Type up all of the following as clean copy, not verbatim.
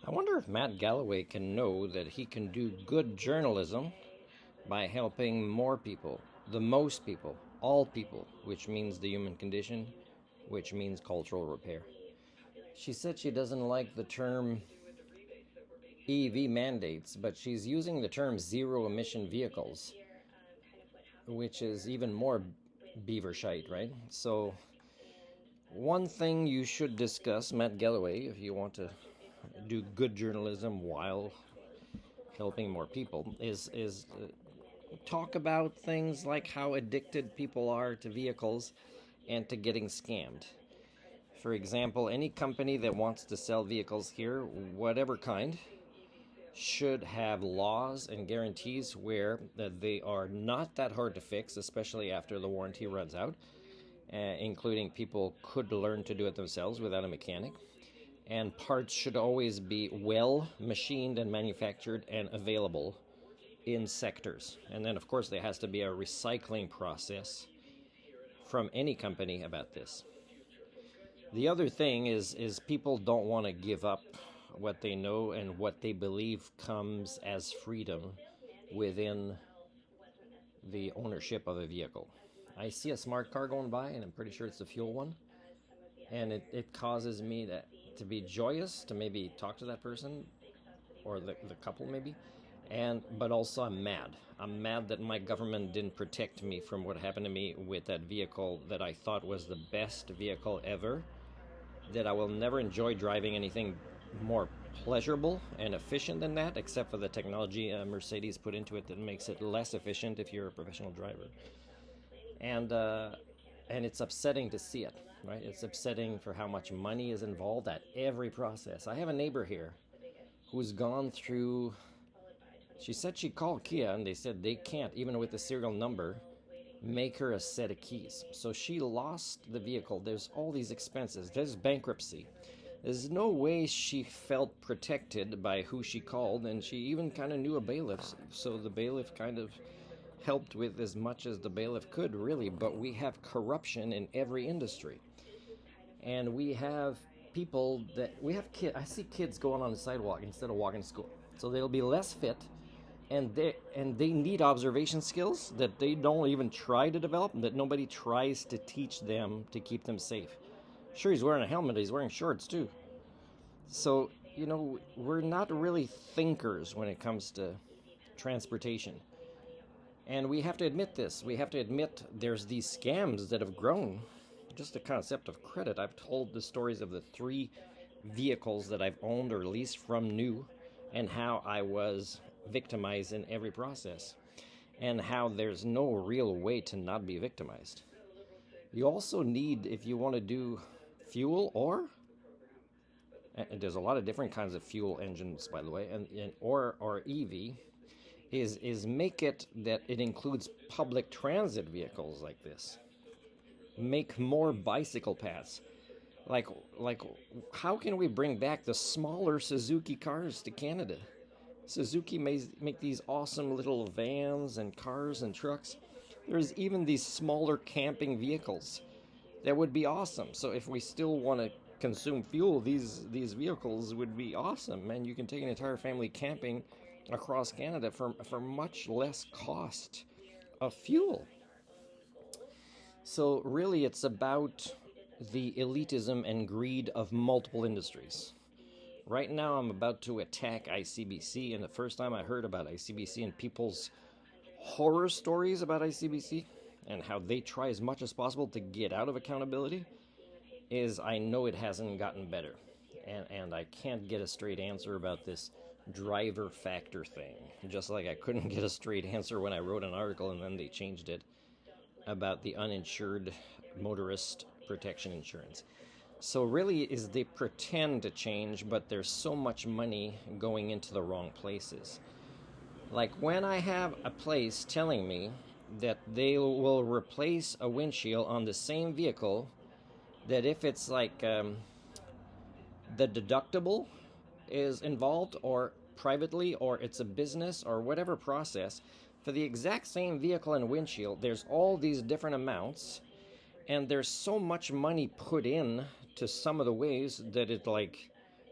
I wonder if Matt Galloway can know that he can do good journalism by helping more people, the most people, all people, which means the human condition, which means cultural repair. She said she doesn't like the term EV mandates, but she's using the term zero emission vehicles, which is even more beaver shite, right? So, one thing you should discuss, Matt Galloway, if you want to do good journalism while helping more people, is talk about things like how addicted people are to vehicles and to getting scammed. For example, any company that wants to sell vehicles here, whatever kind, should have laws and guarantees where they are not that hard to fix, especially after the warranty runs out, including people could learn to do it themselves without a mechanic. And parts should always be well machined and manufactured and available in sectors. And then, of course, there has to be a recycling process from any company about this. The other thing is people don't want to give up what they know and what they believe comes as freedom within the ownership of a vehicle. I see a smart car going by, and I'm pretty sure it's the fuel one, and it causes me to be joyous to maybe talk to that person or the couple maybe, but also I'm mad. I'm mad that my government didn't protect me from what happened to me with that vehicle that I thought was the best vehicle ever, that I will never enjoy driving anything more pleasurable and efficient than that, except for the technology Mercedes put into it that makes it less efficient if you're a professional driver. And it's upsetting to see it, right? It's upsetting for how much money is involved at every process. I have a neighbor here who's gone through. She said she called Kia and they said they can't, even with the serial number, make her a set of keys. So she lost the vehicle. There's all these expenses. There's bankruptcy. There's no way she felt protected by who she called, and she even kind of knew a bailiff. So the bailiff kind of helped with as much as the bailiff could, really. But we have corruption in every industry. And we have kids. I see kids going on the sidewalk instead of walking to school. So they'll be less fit, and they need observation skills that they don't even try to develop, that nobody tries to teach them to keep them safe. Sure, he's wearing a helmet, he's wearing shorts too. So, we're not really thinkers when it comes to transportation. And we have to admit this. We have to admit there's these scams that have grown. Just the concept of credit. I've told the stories of the 3 vehicles that I've owned or leased from new, and how I was victimized in every process, and how there's no real way to not be victimized. You also need, if you want to do fuel, and there's a lot of different kinds of fuel engines, by the way, or EV, is make it that it includes public transit vehicles like this. Make more bicycle paths. Like, how can we bring back the smaller Suzuki cars to Canada? Suzuki make these awesome little vans and cars and trucks. There's even these smaller camping vehicles that would be awesome. So if we still want to consume fuel, these vehicles would be awesome. And you can take an entire family camping across Canada for much less cost of fuel. So really, it's about the elitism and greed of multiple industries. Right now, I'm about to attack ICBC, and the first time I heard about ICBC and people's horror stories about ICBC and how they try as much as possible to get out of accountability, is I know it hasn't gotten better. And I can't get a straight answer about this driver factor thing. Just like I couldn't get a straight answer when I wrote an article and then they changed it about the uninsured motorist protection insurance. So really is they pretend to change, but there's so much money going into the wrong places. Like when I have a place telling me that they will replace a windshield on the same vehicle, that if it's like the deductible is involved, or privately, or it's a business, or whatever process, for the exact same vehicle and windshield, there's all these different amounts, and there's so much money put in to some of the ways that it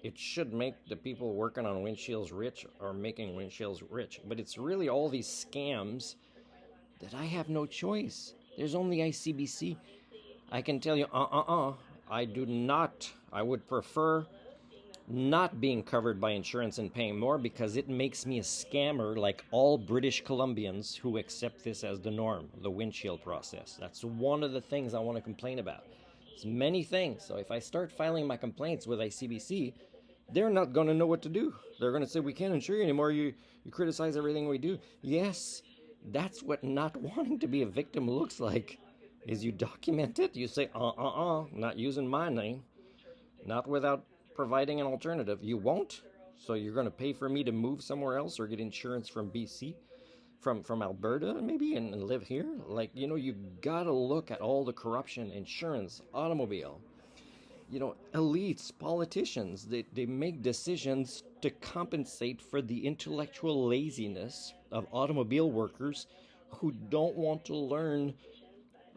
it should make the people working on windshields rich or making windshields rich. But it's really all these scams that I have no choice. There's only ICBC. I can tell you, I do not. I would prefer not being covered by insurance and paying more because it makes me a scammer like all British Columbians who accept this as the norm, the windshield process. That's one of the things I want to complain about. There's many things. So if I start filing my complaints with ICBC, they're not going to know what to do. They're going to say, we can't insure you anymore. You criticize everything we do. Yes, that's what not wanting to be a victim looks like. Is you document it. You say, not using my name. Not without providing an alternative. You won't. So you're going to pay for me to move somewhere else or get insurance from BC, from Alberta maybe, and live here. Like, you got to look at all the corruption, insurance, automobile. Elites, politicians, they make decisions to compensate for the intellectual laziness of automobile workers who don't want to learn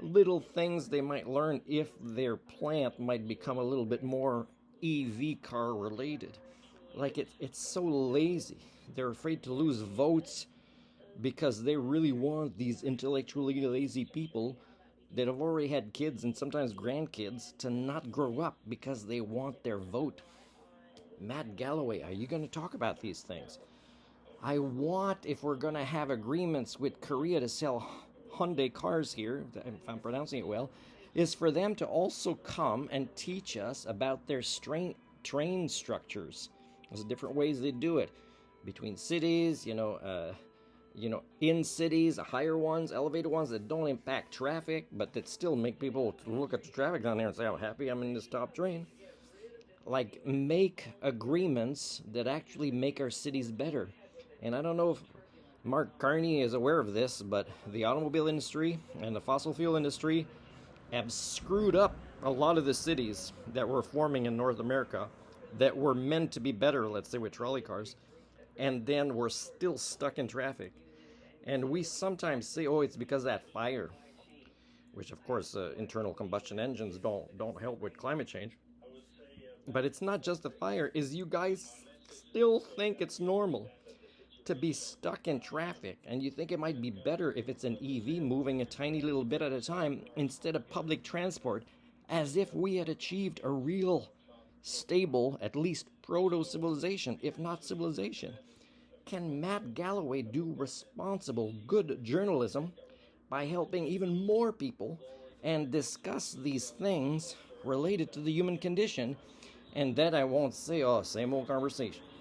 little things they might learn if their plant might become a little bit more EV car related. Like, it's so lazy. They're afraid to lose votes because they really want these intellectually lazy people that have already had kids and sometimes grandkids to not grow up because they want their vote. Matt Galloway, are you going to talk about these things? I want, if we're going to have agreements with Korea to sell Hyundai cars here, if I'm pronouncing it well, is for them to also come and teach us about their train structures. There's different ways they do it between cities, in cities, higher ones, elevated ones that don't impact traffic, but that still make people look at the traffic down there and say, I'm happy I'm in this top train. Like, make agreements that actually make our cities better. And I don't know if Mark Carney is aware of this, but the automobile industry and the fossil fuel industry have screwed up a lot of the cities that were forming in North America that were meant to be better, let's say with trolley cars, and then we're still stuck in traffic. And we sometimes say, it's because of that fire, which of course internal combustion engines don't help with climate change. But it's not just the fire, is you guys still think it's normal to be stuck in traffic, and you think it might be better if it's an EV moving a tiny little bit at a time instead of public transport, as if we had achieved a real stable, at least proto-civilization, if not civilization. Can Matt Galloway do responsible, good journalism by helping even more people and discuss these things related to the human condition? And then I won't say, same old conversation.